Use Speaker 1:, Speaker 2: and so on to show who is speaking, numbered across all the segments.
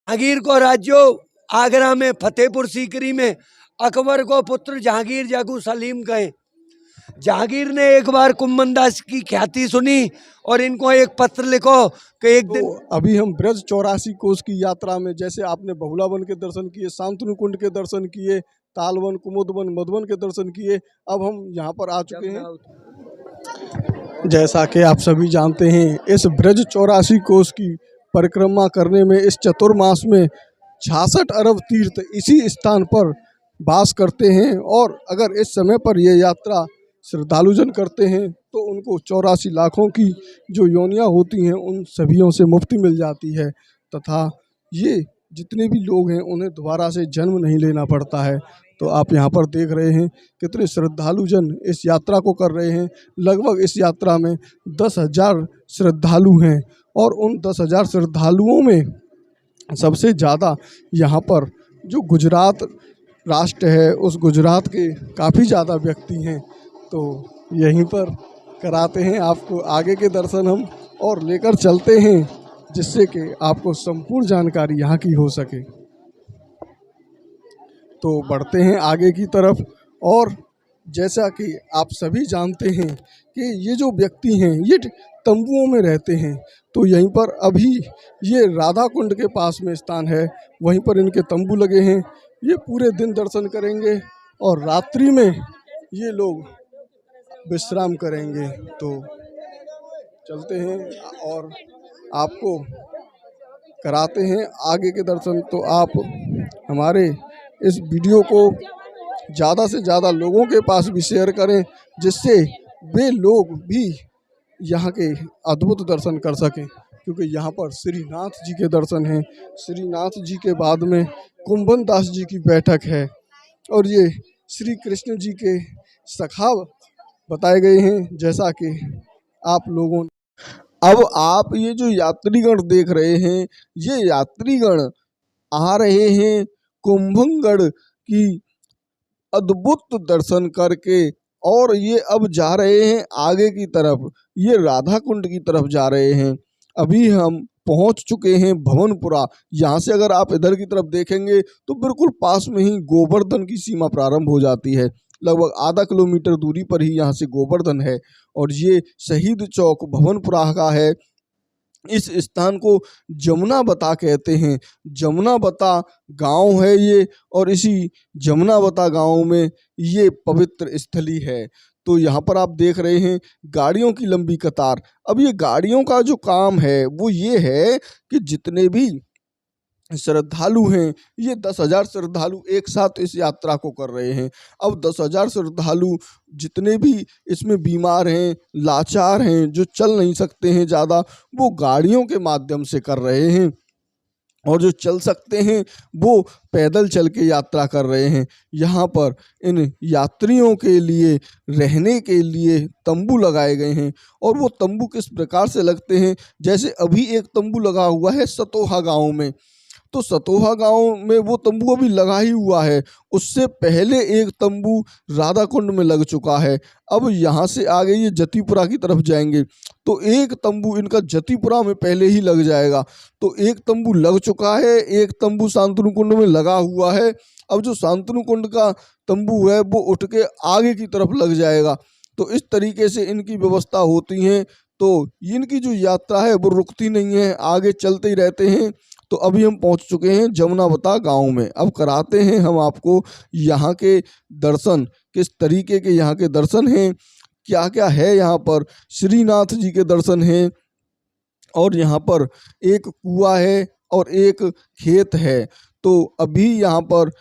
Speaker 1: जहांगीर को राज्यो आगरा में फतेहपुर सीकरी में अकबर को पुत्र जहांगीर जागू सलीम कहे। जहांगीर ने एक बार कुम्मन दास की ख्याति सुनी और इनको एक पत्र लिखो कि एक दिन।
Speaker 2: अभी हम ब्रज 84 कोस की यात्रा में, जैसे आपने बहुला वन के दर्शन किए, शांतनु कुंड के दर्शन किए, तालवन, कुमुदवन, मधुवन के दर्शन किए, अब हम यहाँ पर आ चुके हैं। जैसा कि आप सभी जानते हैं, इस ब्रज 84 कोस की परिक्रमा करने में इस चतुर्मास में 66 अरब तीर्थ इसी स्थान पर वास करते हैं। और अगर इस समय पर ये यात्रा श्रद्धालुजन करते हैं तो उनको 84 लाखों की जो योनियां होती हैं उन सभीयों से मुक्ति मिल जाती है, तथा ये जितने भी लोग हैं उन्हें दोबारा से जन्म नहीं लेना पड़ता है। तो आप यहाँ पर देख रहे हैं कितने श्रद्धालुजन इस यात्रा को कर रहे हैं। लगभग इस यात्रा में 10,000 श्रद्धालु हैं और उन 10,000 श्रद्धालुओं में सबसे ज़्यादा यहाँ पर जो गुजरात राष्ट्र है उस गुजरात के काफ़ी ज़्यादा व्यक्ति हैं। तो यहीं पर कराते हैं आपको आगे के दर्शन हम और लेकर चलते हैं, जिससे कि आपको संपूर्ण जानकारी यहाँ की हो सके। तो बढ़ते हैं आगे की तरफ। और जैसा कि आप सभी जानते हैं कि ये जो व्यक्ति हैं ये तंबुओं में रहते हैं, तो यहीं पर अभी ये राधा कुंड के पास में स्थान है, वहीं पर इनके तंबू लगे हैं। ये पूरे दिन दर्शन करेंगे और रात्रि में ये लोग विश्राम करेंगे। तो चलते हैं और आपको कराते हैं आगे के दर्शन। तो आप हमारे इस वीडियो को ज़्यादा से ज़्यादा लोगों के पास भी शेयर करें, जिससे वे लोग भी यहाँ के अद्भुत दर्शन कर सकें। क्योंकि यहाँ पर श्रीनाथ जी के दर्शन हैं। श्रीनाथ जी के बाद में कुम्भन दास जी की बैठक है और ये श्री कृष्ण जी के सखा बताए गए हैं, जैसा कि आप लोगों। अब आप ये जो यात्रीगण देख रहे हैं, ये यात्रीगण आ रहे हैं कुंभगढ़ की अद्भुत दर्शन करके, और ये अब जा रहे हैं आगे की तरफ, ये राधा कुंड की तरफ जा रहे हैं। अभी हम पहुंच चुके हैं भवनपुरा। यहाँ से अगर आप इधर की तरफ देखेंगे तो बिल्कुल पास में ही गोवर्धन की सीमा प्रारंभ हो जाती है। लगभग आधा किलोमीटर दूरी पर ही यहाँ से गोवर्धन है और ये शहीद चौक भवनपुरा का है। इस स्थान को जमुना बता कहते हैं। जमुना बता गांव है ये, और इसी जमुना बता गांव में ये पवित्र स्थली है। तो यहाँ पर आप देख रहे हैं गाड़ियों की लंबी कतार। अब ये गाड़ियों का जो काम है वो ये है कि जितने भी श्रद्धालु हैं, ये 10,000 श्रद्धालु एक साथ इस यात्रा को कर रहे हैं। अब 10,000 श्रद्धालु जितने भी इसमें बीमार हैं, लाचार हैं, जो चल नहीं सकते हैं ज़्यादा, वो गाड़ियों के माध्यम से कर रहे हैं, और जो चल सकते हैं वो पैदल चल के यात्रा कर रहे हैं। यहाँ पर इन यात्रियों के लिए रहने के लिए तंबू लगाए गए हैं, और वो तंबू किस प्रकार से लगते हैं, जैसे अभी एक तंबू लगा हुआ है सतोहा गांव में। तो सतोहा गांव में वो तंबू अभी लगा ही हुआ है, उससे पहले एक तंबू राधा कुंड में लग चुका है। अब यहाँ से आगे ये जतीपुरा की तरफ जाएंगे तो एक तंबू इनका जतीपुरा में पहले ही लग जाएगा। तो एक तंबू लग चुका है, एक तंबू शांतनु कुंड में लगा हुआ है। अब जो शांतनु कुंड का तंबू है वो उठ के आगे की तरफ लग जाएगा। तो इस तरीके से इनकी व्यवस्था होती है। तो इनकी जो यात्रा है वो रुकती नहीं है, आगे चलते ही रहते हैं। तो अभी हम पहुंच चुके हैं जमुनावता गांव में। अब कराते हैं हम आपको यहाँ के दर्शन, किस तरीके के यहाँ के दर्शन हैं, क्या क्या है यहाँ पर। श्रीनाथ जी के दर्शन हैं, और यहाँ पर एक कुआं है और एक खेत है। तो अभी यहाँ पर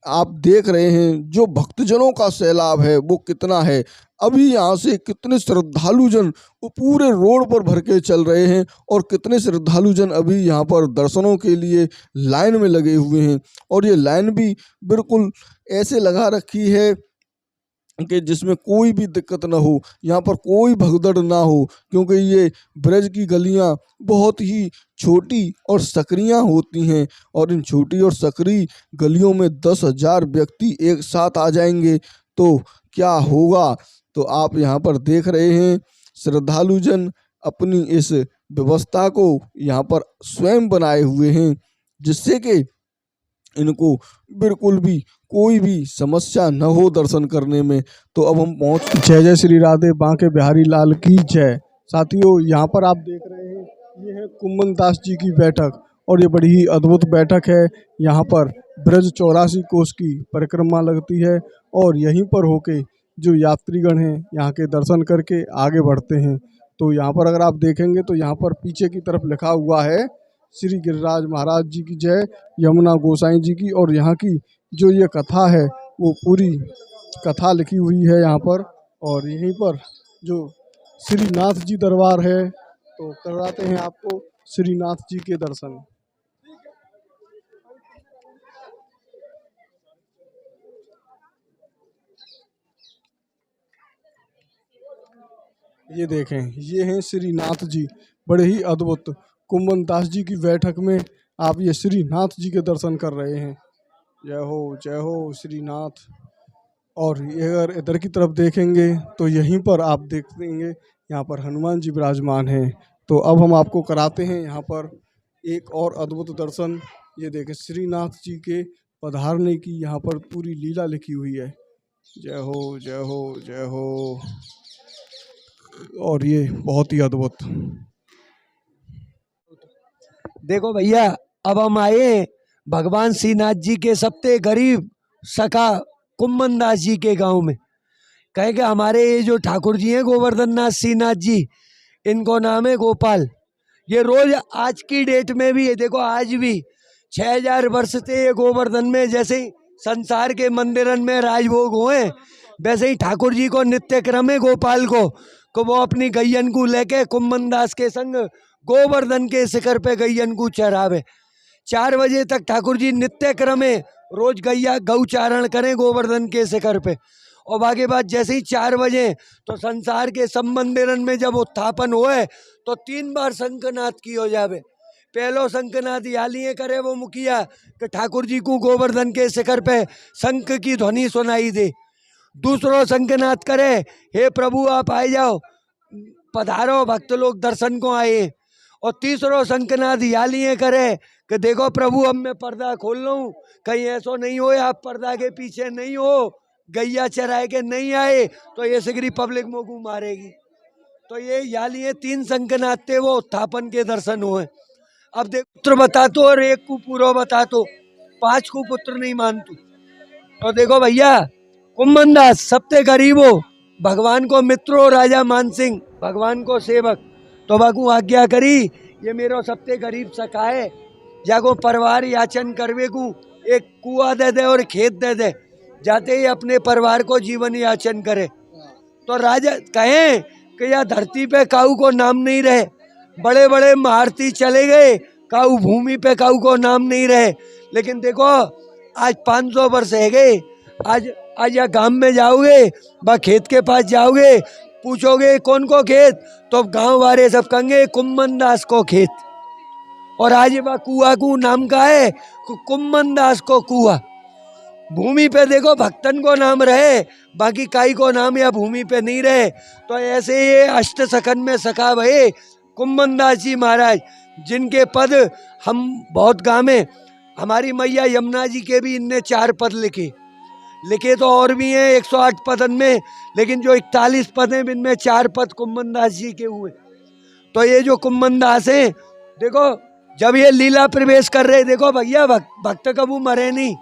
Speaker 2: आप देख रहे हैं जो भक्तजनों का सैलाब है वो कितना है। अभी यहाँ से कितने श्रद्धालुजन वो पूरे रोड पर भर के चल रहे हैं, और कितने श्रद्धालुजन अभी यहाँ पर दर्शनों के लिए लाइन में लगे हुए हैं। और ये लाइन भी बिल्कुल ऐसे लगा रखी है कि जिसमें कोई भी दिक्कत ना हो, यहाँ पर कोई भगदड़ ना हो, क्योंकि ये ब्रज की गलियाँ बहुत ही छोटी और सकरियाँ होती हैं, और इन छोटी और सकरी गलियों में 10,000 व्यक्ति एक साथ आ जाएंगे तो क्या होगा। तो आप यहाँ पर देख रहे हैं श्रद्धालुजन अपनी इस व्यवस्था को यहाँ पर स्वयं बनाए हुए हैं। जिससे कि इनको बिल्कुल भी कोई भी समस्या न हो दर्शन करने में। तो अब हम पहुंच जय जय श्री राधे बांके बिहारी लाल की जय। साथियों, यहाँ पर आप देख रहे हैं ये है कुम्मन दास जी की बैठक और ये बड़ी ही अद्भुत बैठक है। यहाँ पर ब्रज 84 कोस की परिक्रमा लगती है और यहीं पर होके जो यात्रीगण हैं यहाँ के दर्शन करके आगे बढ़ते हैं। तो यहाँ पर अगर आप देखेंगे तो यहाँ पर पीछे की तरफ लिखा हुआ है श्री गिरिराज महाराज जी की जय, यमुना गोसाई जी की। और यहाँ की जो ये कथा है वो पूरी कथा लिखी हुई है यहाँ पर। और यहीं पर जो श्रीनाथ जी दरबार है, तो करवाते हैं आपको श्रीनाथ जी के दर्शन। ये देखें, ये हैं श्रीनाथ जी, बड़े ही अद्भुत। कुम्मन दास जी की बैठक में आप ये श्रीनाथ जी के दर्शन कर रहे हैं। जय हो श्रीनाथ। और ये अगर इधर की तरफ देखेंगे तो यहीं पर आप देखेंगे यहाँ पर हनुमान जी विराजमान हैं। तो अब हम आपको कराते हैं यहाँ पर एक और अद्भुत दर्शन। ये देखें, श्रीनाथ जी के पधारने की यहाँ पर पूरी लीला लिखी हुई है। जय हो जय हो जय हो। और ये बहुत ही अद्भुत।
Speaker 1: देखो भैया, अब हम आए भगवान श्रीनाथ जी के सबसे गरीब सखा कुम्मन दास जी के गांव में। कहे कि हमारे ये जो ठाकुर जी हैं गोवर्धन नाथ श्रीनाथ जी, इनको नाम है गोपाल। ये रोज आज की डेट में भी, ये देखो आज भी 6000 वर्ष से ये गोवर्धन में जैसे ही संसार के मंदिरन में राजभोग हुए, वैसे ही ठाकुर जी को नित्य क्रम है गोपाल को वो अपनी गैयन को लेके कुम्मन दास के संग गोवर्धन के शिखर पे गैयन को चरावे। 4 बजे तक ठाकुर जी नित्य क्रम है रोज गौचारण करें गोवर्धन के शिखर पे। और बाकी बात जैसे ही 4 बजे तो संसार के सब मंदिरन में जब उत्थापन होए तो 3 बार शंखनाद की हो जावे। पहलो शंखनाद यालिए करे वो मुखिया कि ठाकुर जी को गोवर्धन के शिखर पे शंख की ध्वनि सुनाई दे। दूसरो शंखनाद करे, हे प्रभु आप आए जाओ, पधारो भक्त लोग दर्शन को आए। और तीसरो शंखनाद यालिए करे कि देखो प्रभु अब मैं पर्दा खोल लूँ, कहीं ऐसा नहीं हो आप पर्दा के पीछे नहीं हो, गैया चराए के नहीं आए तो ये सिगरी पब्लिक मोगू मारेगी। तो ये यालिए 3 शंखनाद थे वो उत्थापन के दर्शन हुए। अब देख पुत्र बता तो और एक को पूरा बता तो 5 को पुत्र नहीं मानतू। तो देखो भैया, कुम्मन दास सबसे गरीब हो, भगवान को मित्रो राजा मानसिंह भगवान को सेवक। तो बाकू आज्ञा करी ये मेरो सबसे गरीब सखा है, जाको परिवार याचन करवे को एक कुआ दे दे और खेत दे दे, जाते ही अपने परिवार को जीवन याचन करे। तो राजा कहें कि यह धरती पे काऊ को नाम नहीं रहे, बड़े बड़े महारथी चले गए, काऊ भूमि पे काऊ को नाम नहीं रहे। लेकिन देखो आज 500 वर्ष है गए, आज या गांव में जाओगे बा खेत के पास जाओगे, पूछोगे कौन को खेत, तो गांव वाले सब कहेंगे कुम्मन दास को खेत। और आज बा कुआ को नाम का है कुम्मन दास को कुआ। भूमि पे देखो भक्तन को नाम रहे, बाकी काई को नाम या भूमि पे नहीं रहे। तो ऐसे ये अष्ट सखन में सखा भये कुम्मन दास जी महाराज, जिनके पद हम बहुत गामे। हमारी मैया यमुना जी के भी इनने 4 पद लिखे तो और भी हैं 108 पदन में, लेकिन जो 41 पद हैं इनमें 4 पद कुम्मन दास जी के हुए। तो ये जो कुम्मन दास हैं, देखो जब ये लीला प्रवेश कर रहे, देखो भैया भक्त कबू मरे नहीं,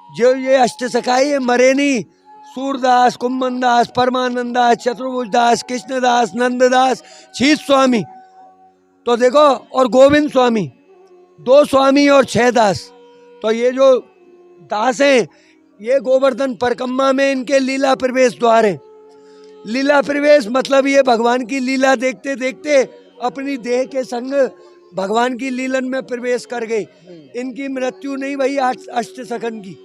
Speaker 1: जो ये अष्ट सखाई ये मरे नहीं। सूरदास, कुम्मन दास, परमानंद दास, चतुर्भुज दास, कृष्णदास, नंददास, शीत स्वामी, तो देखो और गोविंद स्वामी, 2 स्वामी और 6 दास। तो ये जो दास हैं ये गोवर्धन परिक्रमा में इनके लीला प्रवेश द्वार है। लीला प्रवेश मतलब ये भगवान की लीला देखते देखते अपनी देह के संग भगवान की लीलन में प्रवेश कर गए। इनकी मृत्यु नहीं भई अष्ट सखन की।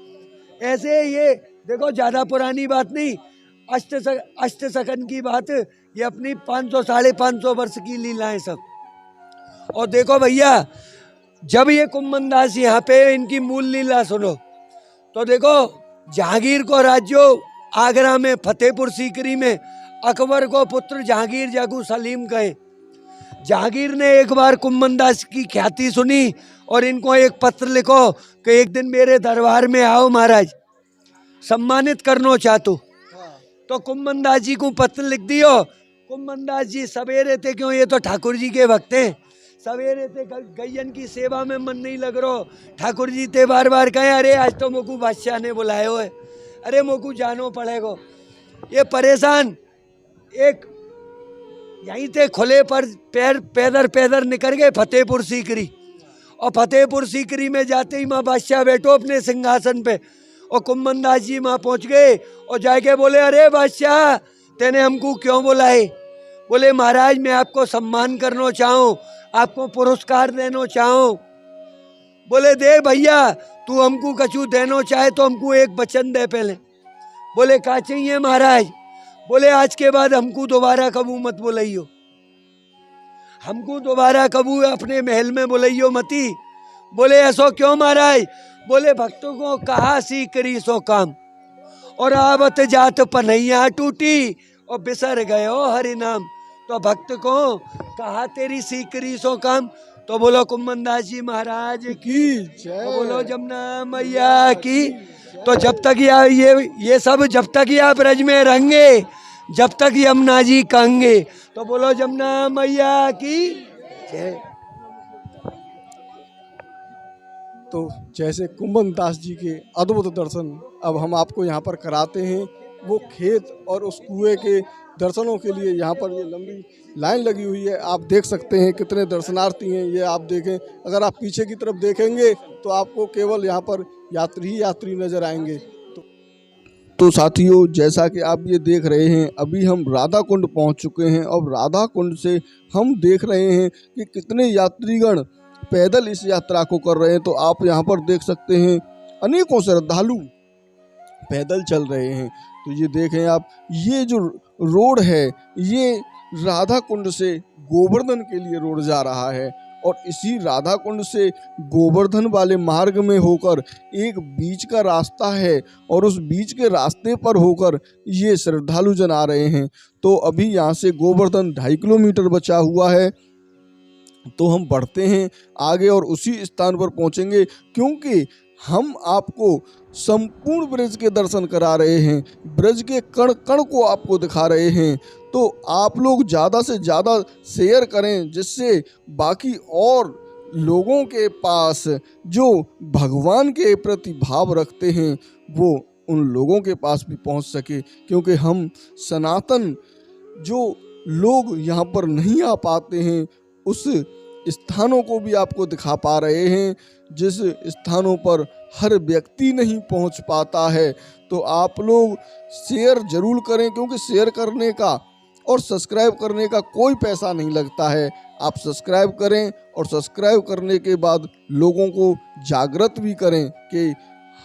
Speaker 1: ऐसे ये देखो ज्यादा पुरानी बात नहीं, अष्ट सखन की बात, ये अपनी 500 साढ़े 500 वर्ष की लीलाएं सब। और देखो भैया, जब ये कुम्मन दास यहाँ पे इनकी मूल लीला सुनो तो देखो जहांगीर को राज्यो आगरा में फतेहपुर सीकरी में अकबर को पुत्र जहांगीर जागू सलीम कहे। जहांगीर ने एक बार कुम्मन दास की ख्याति सुनी और इनको एक पत्र लिखो कि एक दिन मेरे दरबार में आओ महाराज, सम्मानित करना चाहतो। तो कुम्मन दास जी को पत्र लिख दियो। कुम्मन दास जी सवेरे थे, क्यों ये तो ठाकुर जी के भक्त हैं, सवेरे थे गैयन की सेवा में मन नहीं लग रहा। ठाकुर जी थे बार बार कहे अरे आज तो मोकू बादशाह ने बुलाए हो है, अरे मोकू जानो पड़ेगा। ये परेशान एक यहीं थे खुले पर पैर पैदर पैदर निकल गए फतेहपुर सीकरी, और फतेहपुर सीकरी में जाते ही माँ बादशाह बैठो अपने सिंहासन पे, और कुम्मन दास जी वहाँ पहुँच गए और जाके बोले अरे बादशाह तेने हमको क्यों बुलाए? बोले महाराज मैं आपको सम्मान करना चाहूँ, आपको पुरस्कार देना चाहूँ। बोले दे भैया, तू हमको कछु देना चाहे तो हमको एक वचन दे पहले। बोले क्या चाहिए महाराज? बोले आज के बाद हमको दोबारा कबू मत बुलाइयो, हमको दोबारा कबू अपने महल में बुलाइयो मती। बोले ऐसो क्यों महाराज? बोले भक्तों को कहा सी करी सो काम, और आवत जात पनैया टूटी और बिसर गयो हरि नाम। तो भक्त को कहा तेरी सीकरी सो काम। तो बोलो कुम्मन दास जी महाराज की
Speaker 2: जय।
Speaker 1: तो बोलो जमुना मैया की। तो जब तक ये सब जब तक ये आप ब्रज में रहेंगे, जब तक यमुना जी कहेंगे, तो बोलो जमुना मैया की जय।
Speaker 2: तो जैसे कुम्मन दास जी के अद्भुत दर्शन अब हम आपको यहाँ पर कराते हैं। वो खेत और उस कुएं के दर्शनों के लिए यहाँ पर ये लंबी लाइन लगी हुई है। आप देख सकते हैं कितने दर्शनार्थी हैं। ये आप देखें, अगर आप पीछे की तरफ देखेंगे तो आपको केवल यहाँ पर यात्री ही यात्री नजर आएंगे। तो साथियों, जैसा कि आप ये देख रहे हैं, अभी हम राधा कुंड पहुँच चुके हैं। और राधा कुंड से हम देख रहे हैं कि कितने यात्रीगण पैदल इस यात्रा को कर रहे हैं। तो आप यहाँ पर देख सकते हैं अनेकों श्रद्धालु पैदल चल रहे हैं। तो ये देखें आप, ये जो रोड है ये राधा कुंड से गोवर्धन के लिए रोड जा रहा है, और इसी राधा कुंड से गोवर्धन वाले मार्ग में होकर एक बीच का रास्ता है, और उस बीच के रास्ते पर होकर ये श्रद्धालु जन आ रहे हैं। तो अभी यहाँ से गोवर्धन 2.5 किलोमीटर बचा हुआ है। तो हम बढ़ते हैं आगे और उसी स्थान पर पहुंचेंगे, क्योंकि हम आपको संपूर्ण ब्रज के दर्शन करा रहे हैं, ब्रज के कण कण को आपको दिखा रहे हैं। तो आप लोग ज़्यादा से ज़्यादा शेयर करें, जिससे बाकी और लोगों के पास जो भगवान के प्रति भाव रखते हैं वो उन लोगों के पास भी पहुंच सके। क्योंकि हम सनातन जो लोग यहाँ पर नहीं आ पाते हैं, उस स्थानों को भी आपको दिखा पा रहे हैं, जिस स्थानों पर हर व्यक्ति नहीं पहुंच पाता है। तो आप लोग शेयर जरूर करें, क्योंकि शेयर करने का और सब्सक्राइब करने का कोई पैसा नहीं लगता है। आप सब्सक्राइब करें और सब्सक्राइब करने के बाद लोगों को जागृत भी करें कि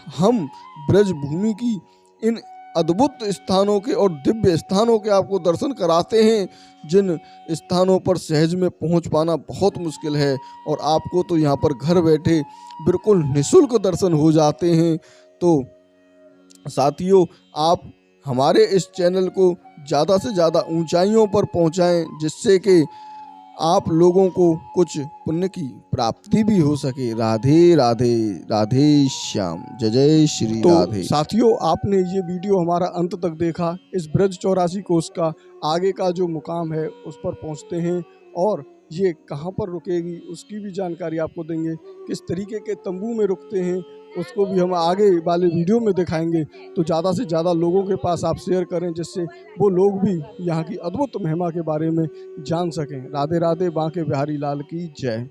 Speaker 2: हम ब्रज भूमि की इन अद्भुत स्थानों के और दिव्य स्थानों के आपको दर्शन कराते हैं, जिन स्थानों पर सहज में पहुंच पाना बहुत मुश्किल है। और आपको तो यहाँ पर घर बैठे बिल्कुल निःशुल्क दर्शन हो जाते हैं। तो साथियों, आप हमारे इस चैनल को ज़्यादा से ज़्यादा ऊंचाइयों पर पहुंचाएं, जिससे कि आप लोगों को कुछ पुण्य की प्राप्ति भी हो सके। राधे राधे, राधे श्याम, जय जय श्री राधे। साथियों, आपने ये वीडियो हमारा अंत तक देखा। इस ब्रज 84 कोस का आगे का जो मुकाम है उस पर पहुंचते हैं, और ये कहां पर रुकेगी उसकी भी जानकारी आपको देंगे। किस तरीके के तंबू में रुकते हैं उसको भी हम आगे वाले वीडियो में दिखाएंगे। तो ज़्यादा से ज़्यादा लोगों के पास आप शेयर करें, जिससे वो लोग भी यहाँ की अद्भुत महिमा के बारे में जान सकें। राधे राधे, बांके बिहारी लाल की जय।